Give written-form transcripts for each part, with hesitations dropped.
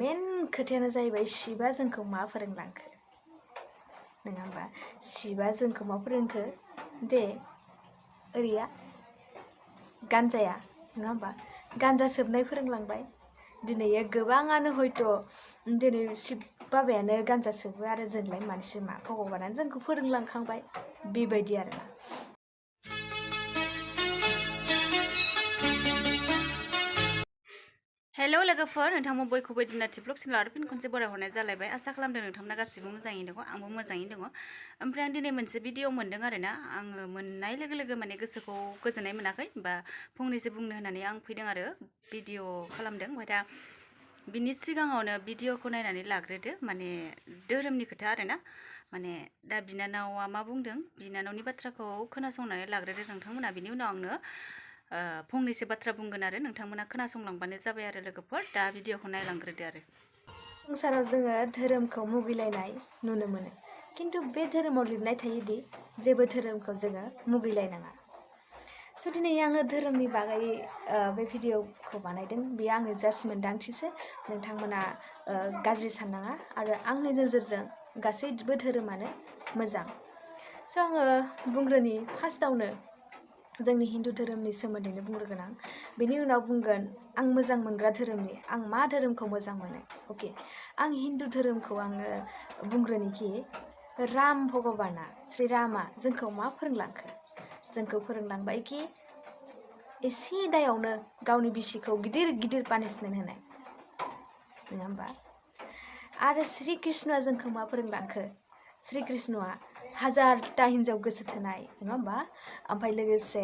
मेन खोथायानो जाहैबाय शिवा जोंखौ मा फोरोंलांखो नङा होमबा शिवा जोंखौ मा फोरोंखो दे ओरैया गान्जाया नङा होमबा गान्जा सोबनाय फोरोंलांबाय दिनै गोबाङानो हयथ' दिनै शिब बाबायानो गान्जा सोबो आरो जोंलाय मानसि मा भगबानानो जोंखौ फोरोंलांखांबाय बेबायदि आरोना। हेलो लोगोफोर नोंथांमो बयखौबो दिना टिपलक सिनल आरो फिन खनसे बराय हरनाय जालायबाय आसा खालामदों नोंथांमोना गासिबो मोजाङैनो दङ आंबो मोजाङैनो दङ। ओमफ्राय आं दिनै मोनसे भिडिअ मोन्दों आरोना आङो मोननाय लोगो लोगो माने गोसोखौ गोजोननाय मोनाखै बा फंनैसो बुंनो होननानै आं फैदों आरो भिडिअ खालामदों। ओमफ्राय दा बिनि सिगाङावनो भिडिअखौ नायनानै लाग्रोदो माने धोरोमनि खोथा आरोना माने दा बिनानावा मा बुंदों बिनानावनि बाथ्राखौ खोनासंनानै लाग्रोदो नोंथांमोना बिनि उनाव आंनो फंनैसो बाथ्रा बुंगोन आरो नोंथांमोना खोनासंलांबानो जाबाय आरो लोगोफोर दा भिडिअखौ नायलांग्रोदो आरो। संसाराव जोङो धोरोमखौ मुगैलायनाय नुनो मोनो खिन्थु बे धोरोमाव लिरनाय थायोदि जेबो धोरोमखौ जोङो मुगैलायनाङा। स' दिनै आङो धोरोमनि बागै बे भिडिअखौ बानायदों बेयो आंनि जास्ट मोन्दांथिसो नोंथांमोना गाज्रि साननाङा आरो आंनि नोजोरजों गासैबो धोरोमानो मोजां। स' आङो बुंग्रोनि फार्स्टआवनो जोंनि हिन्दु धोरोमनि सोमोन्दैनो बुंग्रोगोन आं बेनि उनाव बुंगोन आं मोजां मोनग्रा धोरोमनि आं मा धोरोमखौ मोजां मोनो। अके आं हिन्दु धोरोमखौ आङो बुंग्रोनिखि राम भगबाना श्री रामा जोंखौ मा फोरोंलांखो जोंखौ फोरोंलांबाय कि एसे दायावनो गावनि बिसिखौ गिदिर गिदिर पानिशमेन्ट होनाय नङा होमबा आरो श्री कृष्णआ जोंखौ मा फोरोंलांखो श्री कृष्णआ हाजारटा हिन्जाव गोसो थोनाय नङा होमबा ओमफ्राय लोगोसे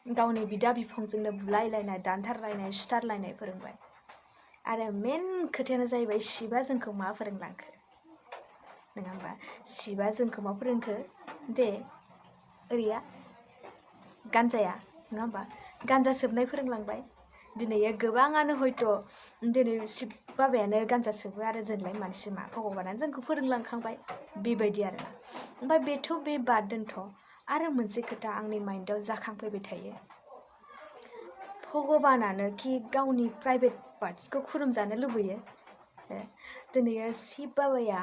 गावनि बिदा बिफंजोंनो बुलायलायनाय दानथारलायनाय सुथारलायनाय फोरोंबाय आरो मेन खोथायानो जाहैबाय शिवा जोंखौ मा फोरोंलांखो नङा होमबा शिवा जोंखौ मा फोरोंखो दे ओरैया गान्जाया नङा होमबा गान्जा सोबनाय फोरोंलांबाय दिनै गोबाङानो हयथ' दिनै शिब बाबायानो गान्जा सोबो आरो जोंलाय मानसि मा भगबानानो जोंखौ फोरोंलांखांबाय बेबायदि आरोना। ओमफ्राय बेथ' बे बाद दोनथ' आरो मोनसे खोथा आंनि माइन्डआव जाखांफैबाय थायो भगबानानो कि गावनि प्राइभेट पार्ट्सखौ खुलुमजानो लुबैयो दिनै शिब बाबाया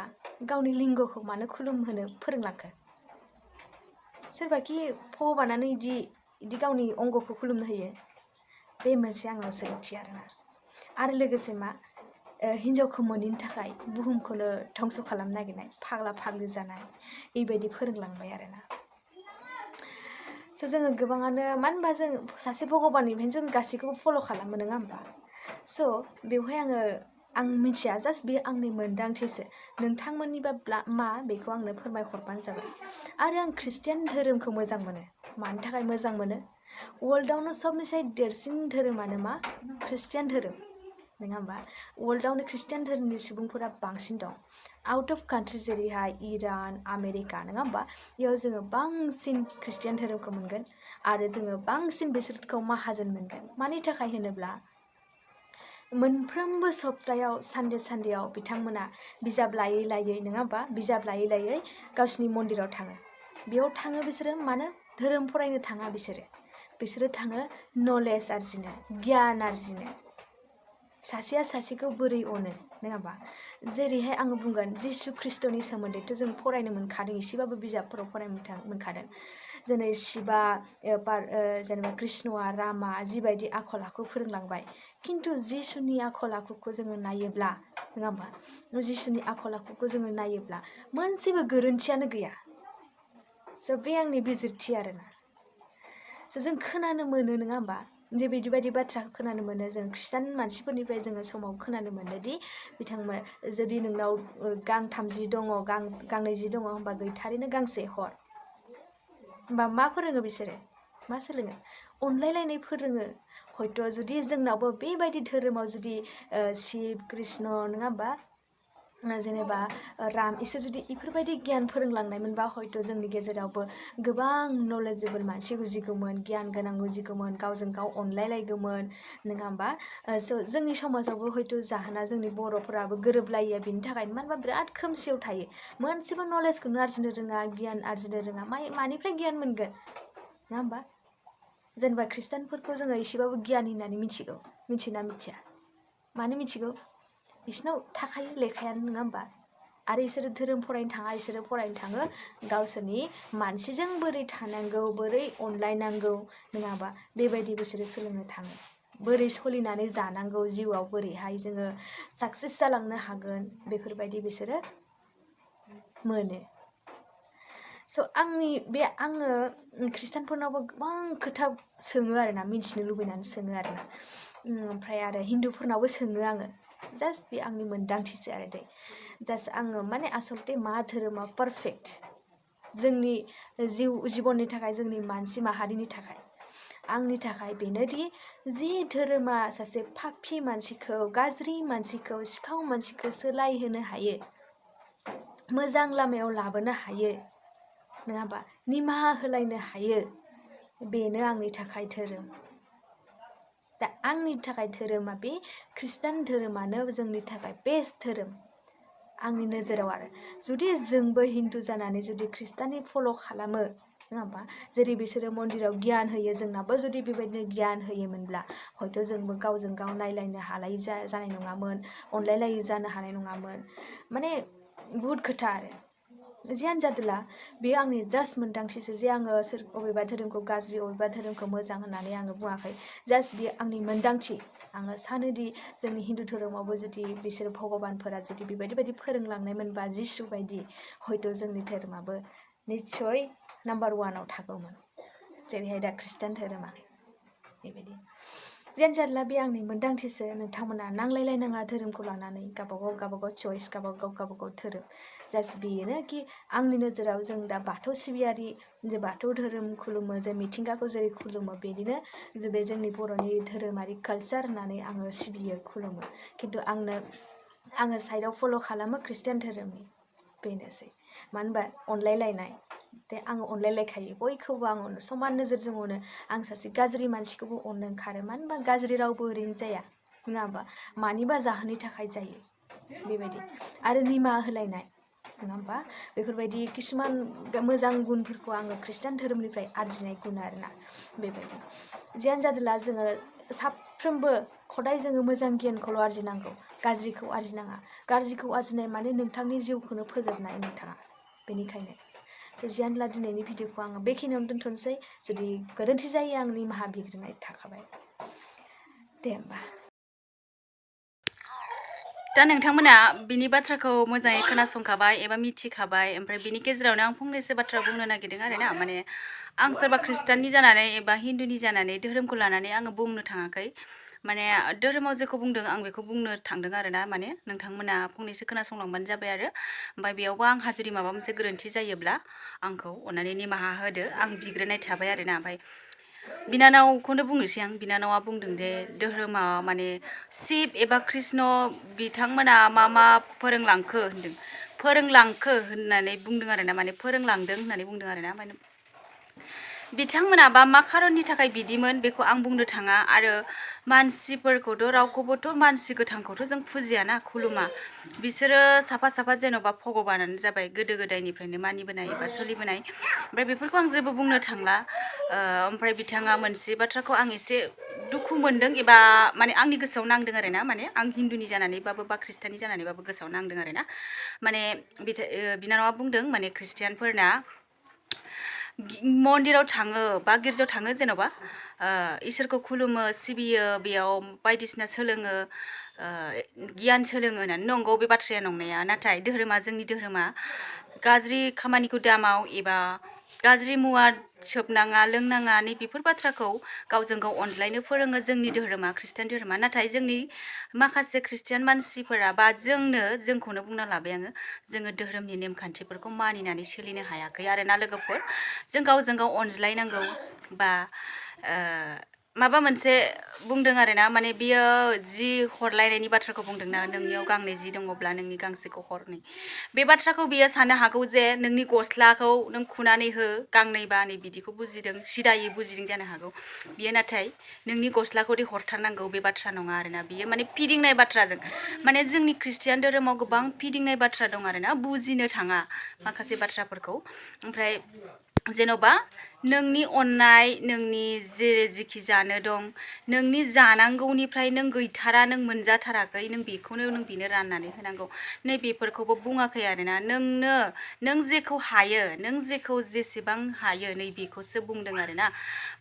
गावनि लिंगखौ मानो खुलुमहोनो फोरोंलांखो सोरबाखि भगबानानो इदि गावनि अंगखौ खुलुमनो होयो बे मोनसे आंनाव सोंथि आरोना। आरो लोगोसे मा हिन्जावखौ मोनैनि थाखाय बुहुमखौनो धंस' खालामनो नागिरनाय फाग्ला फाग्लि जानाय बेबायदि फोरोंलांबाय आरोना। स' जोङो गोबाङानो मानो होनबा जों सासे भगबाननिफ्रायनो जों गासैखौबो फल' खालामो नङा होमबा स' बेवहाय आं मिथिया जास्ट बे आंनि मोन्दांथिसो नोंथांमोननिबा मा बेखौ आंनो फोरमायहरबानो जाबाय। आरो आं खृष्टियान धोरोमखौ मोजां मोनो मानि थाखाय मोजां मोनो वर्ल्डआवनो सबनिफ्राय देरसिन धोरोमानो मा खृष्टियान धोरोम नङा होमबा वर्ल्डआवनो खृष्टियान धोरोमनि सुबुंफोरा बांसिन दं आउट अफ कान्ट्रि जेरैहाय इरान आमेरिका नङा होमबा बेयाव जोङो बांसिन खृष्टियान धोरोमखौ मोनगोन आरो जोङो बांसिन बिसोरखौ माहाजोन मोनगोन मानि थाखाय होनोब्ला मोनफ्रोमबो सप्तायाव सानदेआव बिथांमोना बिजाब लायै लायै नङा होमबा बिजाब लायै लायै गावसिनि मन्दिराव थाङो बेयाव थाङो बिसोरो मानो धोरोम फरायनो थाङा बिसोरो थाङो नलेज आरजिनो गियान आरजिनो सासेया सासेखौ बोरै अनो नङा होमबा जेरैहाय आङो बुंगोन जिसु ख्रिस्ट'नि सोमोन्दैथ' जों फरायनो मोनखादों एसेबाबो बिजाबफोराव फरायनो मोनखादों जेरै शिबा जेनेबा कृष्णआ रामा जिबायदि आखल आखु फोरोंलांबाय खिन्थु जिसुनि आखल आखुखौ जोङो नायोब्ला नङा होमबा जिसुनि आखल आखुखौ जोङो नायोब्ला मोनसेबो गोरोन्थियानो गैया। स' बे आंनि बिजिरथि आरोना स' जों खोनानो मोनो नङा होमबा जे बिदि बाथ्रा खोनानो मोनो जों खृष्टान मानसिफोरनिफ्राय जोङो समाव खोनानो मोनोदि बिथांमोन जुदि नोंनाव गांथाम जि दङ गांनै जि दङ होमबा गैथारैनो गांसे हर होमबा मा फोरोङो बिसोरो मा सोलोङो अनलायलायनाय फोरोङो हयथ' जुदि जोंनावबो बेबायदि धोरोमाव जुदि शिब कृष्ण नङा होमबा जेनेबा राम इसोर जुदि इफोरबायदि गियान फोरोंलांनायमोनबा हयथ' जोंनि गेजेरावबो गोबां नलेजेबोल मानसि उजिगौमोन गियान गोनां उजिगौमोन गावजों गाव अनलायलायगौमोन नङा होमबा स' जोंनि समाजावबो हयथ' जाहोना जोंनि बर'फोराबो गोरोबलायो बिनि थाखाय मानो होनबा बिराद खोमसियाव थायो मोनसेबो नलेजखौनो आरजिनो रोङा गियान आरजिनो रोङा मानिफ्राय गियान मोनगोन नङा होमबा जेनेबा खृष्टानफोरखौ जोङो एसेबाबो गियान होननानै मिथिगौ मिथिना मिथिया मानो मिथिगौ बिसोरनाव थाखायो लेखायानो नङा होमबा आरो बिसोरो धोरोम फरायनो थाङा बिसोरो फरायनो थाङो गावसोरनि मानसिजों बोरै थानांगौ बोरै अनलायनांगौ नङाबा बेबायदि बिसोरो सोलोंनो थाङो बोरै सोलिनानै जानांगौ जिउआव बोरैहाय जोङो साक्सेस जालांनो हागोन बेफोरबायदि बिसोरो मोनो स' आङो खृष्टानफोरनावबो गोबां खोथा सोङो आरोना मिथिनो लुबैनानै सोङो आरोना ओमफ्राय आरो हिन्दुफोरनावबो सोङो आङो जास्ट बे आंनि मोन्दांथिसो आरो दै जास्ट आङो माने आसलथे मा धोरोमा पारफेक्ट जोंनि जिबननि थाखाय जोंनि मानसि माहारिनि थाखाय आंनि थाखाय बेनोदि जे धोरोमा सासे पापि मानसिखौ गाज्रि मानसिखौ सिखाव मानसिखौ सोलायहोनो हायो मोजां लामायाव लाबोनो हायो नङाबा निमाहा होलायनो हायो बेनो आंनि थाखाय धोरोम दा आंनि थाखाय धोरोमा बे खृष्टान धोरोमानो जोंनि थाखाय बेस्ट धोरोम आंनि नोजोराव आरो जुदि जोंबो हिन्दु जानानै जुदि खृष्टाननि फल' खालामो नङा होमबा जेरै बिसोरो मन्दिराव गियान होयो जोंनाबो जुदि बेबायदिनो गियान होयोमोनब्ला हयथ' जोंबो गावजों गाव नायलायनो हालायै जानाय नङामोन अनलायलायै जानो हानाय नङामोन माने बुहुद खोथा आरो जियानो जादोला बेयो आंनि जास्ट मोन्दांथिसो जे आङो अबेबा धोरोमखौ गाज्रि अबेबा धोरोमखौ मोजां होननानै आङो बुङाखै जास्ट बेयो आंनि मोन्दांथि आङो सानोदि जोंनि हिन्दु धोरोमावबो जुदि बिसोर भगबानफोरा जुदि बेबायदि फोरोंलांनायमोनबा जिसु बायदि हयथ' जोंनि धोरोमाबो निस्सय नाम्बार 1आव थागौमोन जेरैहाय दा खृष्टान धोरोमा बेबायदि जियानो जादोला बे आंनि मोन्दांथिसो नोंथांमोना नांलायलायनाङा धोरोमखौ लानानै गावबागाव चइस गावबागाव धोरोम जास्ट बेनो कि आंनि नोजोराव जों दा बाथौ सिबियारि जे बाथौ धोरोम खुलुमो जे मिथिंगाखौ जेरै खुलुमो बिदिनो जे बे जोंनि बर'नि धोरोमारि कालचार होननानै आङो सिबियो खुलुमो खिन्थु आङो साइडआव फल' खालामो खृष्टान धोरोमनि बेनोसै मानो होनबा अनलायलायनाय दे आङो अनलायलायखायो बयखौबो आं अनो समान नोजोरजों अनो आं सासे गाज्रि मानसिखौबो अननो ओंखारो मानो होनबा गाज्रि रावबो ओरैनो जाया नङा होमबा मानिबा जाहोननि थाखाय जायो बेबायदि आरो निमाहा होलायनाय नङा होमबा बेफोरबायदि किसुमान मोजां गुनफोरखौ आङो खृष्टान धोरोमनिफ्राय आरजिनाय गुन आरोना बेबायदि जियानो जादोला जोङो साफ्रोमबो खदाय जोङो मोजां गियानखौल' आरजिनांगौ गाज्रिखौ आरजिनाङा गाज्रिखौ आरजिनाय माने नोंथांनि जिउखौनो फोजोबनाय नोंथाङा बेनिखायनो जियानोला दिनैनि भिडिअखौ आङो बेखिनियावनो दोनथ'नोसै जुदि गोरोन्थि जायो आं निमाहा बिग्रोनाय थाखाबाय दे होमबा दा नोंथांमोना बिनि बाथ्राखौ मोजाङै खोनासंखाबाय एबा मिथिखाबाय ओमफ्राय बिनि गेजेरावनो आं फंनैसो बाथ्रा बुंनो नागिरदों आरोना माने आं सोरबा खृष्टाननि जानानै एबा हिन्दुनि जानानै धोरोमखौ लानानै आङो बुंनो थाङाखै माने धोरोमाव जेखौ बुंदों आं बेखौ बुंनो थांदों आरोना माने नोंथांमोना फंनैसो खोनासंलांबानो जाबाय आरो ओमफ्राय बेयावबो आंहा जुदि माबा मोनसे गोरोन्थि जायोब्ला आंखौ अननानै निमाहा होदो आं बिग्रोनाय थाबाय आरोना ओमफ्राय बिनानावखौनो बुंनोसै आं बिनानावा बुंदों जे धोरोमा माने शिब एबा कृष्ण बिथांमोना मा फोरोंलांखो होनदों फोरोंलांखो होननानै बुंदों आरोना माने फोरोंलांदों होननानै बुंदों आरोना माने बिथांमोना बा मा खारननि थाखाय बिदिमोन बेखौ आं बुंनो थाङा आरो मानसिफोरखौथ' रावखौबोथ' मानसि गोथांखौथ' जों फुजियाना खुलुमा बिसोरो साफा जेन'बा भगबानानो जाबाय गोदो गोदायनिफ्रायनो मानिबोनाय एबा सोलिबोनाय ओमफ्राय बेफोरखौ आं जेबो बुंनो थांला ओमफ्राय बिथाङा मोनसे बाथ्राखौ आं एसे दुखु मोनदों एबा माने आंनि गोसोआव नांदों आरोना माने आं हिन्दुनि जानानैबाबो बा खृष्टाननि जानानैबाबो गोसोआव नांदों आरोना माने बिनानावा बुंदों माने खृष्टियानफोरना मन्दिराव थाङो बा गिर्जायाव थाङो जेन'बा इसोरखौ खुलुमो सिबियो बेयाव बायदिसिना सोलोङो गियान सोलोङो होननानै नंगौ बे बाथ्राया नंनाया नाथाय धोरोमा जोंनि धोरोमा गाज्रि खामानिखौ दामाव एबा गाज्रि मुवा सोबनाङा लोंनाङा नै बेफोर बाथ्राखौ गावजों गाव अनज्लायनो फोरोङो जोंनि धोरोमा खृष्टान धोरोमा नाथाय जोंनि माखासे खृष्टियान मानसिफोरा बा जोंखौनो बुंना लाबाय आङो जोङो धोरोमनि नेमखान्थिफोरखौ मानिनानै सोलिनो हायाखै आरोना लोगोफोर जों गावजों गाव अनज्लायनांगौ बा माबा मोनसे बुंदों आरोना माने बियो जि हरलायनायनि बाथ्राखौ बुंदोंना नोंनियाव गांनै जि दङब्ला नोंनि गांसेखौ हरनै बे बाथ्राखौ बियो साननो हागौ जे नोंनि गस्लाखौ नों खुनानै हो गांनैबा नै बिदिखौ बुजिदों सिदायै बुजिदों जानो हागौ बियो नाथाय नोंनि गस्लाखौ दि हरथारनांगौ बे बाथ्रा नङा आरोना बियो माने फिदिंनाय बाथ्राजों माने जोंनि खृष्टियान धोरोमाव गोबां फिदिंनाय बाथ्रा दं आरोना बुजिनो थाङा माखासे बाथ्राफोरखौ ओमफ्राय जेन'बा नोंनि अननाय नोंनि जेखि जानो दं नोंनि जानांगौनिफ्राय नों गैथारा नों मोनजाथाराखै नों बेखौनो नों बिनो राननानै होनांगौ नै बेफोरखौबो बुङाखै आरोना नों जेखौ हायो नों जेखौ जेसेबां हायो नै बेखौसो बुंदों आरोना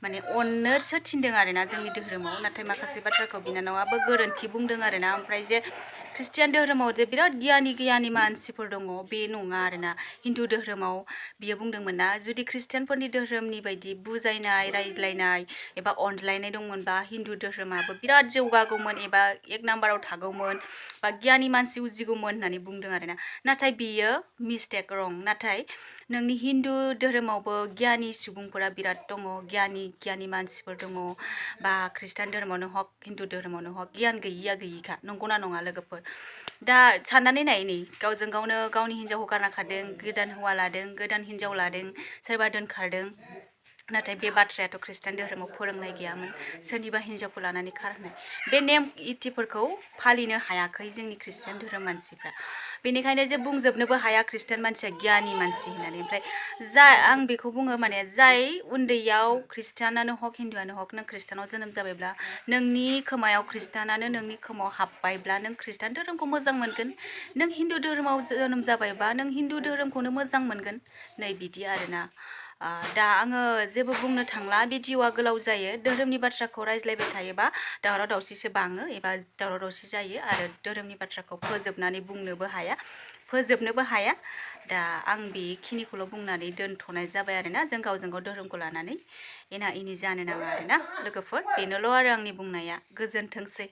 माने अननोसो थिनदों आरोना जोंनि धोरोमाव नाथाय माखासे बाथ्राखौ बिनानावाबो गोरोन्थि बुंदों आरोना ओमफ्राय जे ख्रिस्टियान धोरोमाव जे बिराद गियानि मानसिफोर दङ बे नङा आरोना हिन्दु धोरोमाव बियो बुंदोंमोन ना जुदि ख्रिस्टियानफोरनि धोरोमनि बायदि बुजायनाय रायज्लायनाय एबा अनज्लायनाय दंमोनबा हिन्दु धोरोमाबो बिराद जौगागौमोन एबा एक नाम्बाराव थागौमोन बा गियानि मानसि उजिगौमोन होननानै बुंदों आरोना नाथाय बियो मिस्टेक रं नाथाय नोंनि हिन्दु धोरोमावबो गियानि सुबुंफोरा बिराद दङ गियानि मानसिफोर दङ बा ख्रिस्टान धोरोमावनो हक हिन्दु धोरोमावनो हक गियान गैयिया गैयिखा नंगौना नङा लोगोफोर दा साननानै नाय नै गावजों गावनो गावनि हिन्जावखौ गारना खारदों गोदान हौवा लादों गोदान हिन्जाव लादों सोरबा दोनखारदों नाथाय बे बाथ्रायाथ' ख्रिस्टान धोरोमाव फोरोंनाय गैयामोन सोरनिबा हिन्जावखौ लानानै खारनाय बे नेम इथिफोरखौ फालिनो हायाखै जोंनि ख्रिस्टान धोरोम मानसिफ्रा बेनिखायनो जे बुंजोबनोबो हाया ख्रिस्टान मानसिया गियानि मानसि होननानै ओमफ्राय आं बेखौ बुङो माने जाय उन्दैयाव ख्रिस्टानानो हक हिन्दुआनो हक नों ख्रिस्टानाव जोनोम जाबायब्ला नोंनि खोमायाव ख्रिस्टानानो नोंनि खोमायाव हाबबायब्ला नों ख्रिस्टान धोरोमखौ मोजां मोनगोन नों हिन्दु धोरोमाव जोनोम जाबायबा नों हिन्दु धोरोमखौनो मोजां मोनगोन नै बिदि आरोना दा आङो जेबो बुंनो थांला भिडिअआ गोलाव जायो धोरोमनि बाथ्राखौ रायज्लायबाय थायोबा दावराव दावसिसो बाङो एबा दावराव दावसि जायो आरो धोरोमनि बाथ्राखौ फोजोबनोबो हाया दा आं बेखिनिखौल' बुंनानै दोनथ'नाय जाबाय आरोना जों गावजों गाव धोरोमखौ लानानै एना एनि जानो नाङा आरोना लोगोफोर बेनोल' आरो आंनि बुंनाया गोजोनथोंसै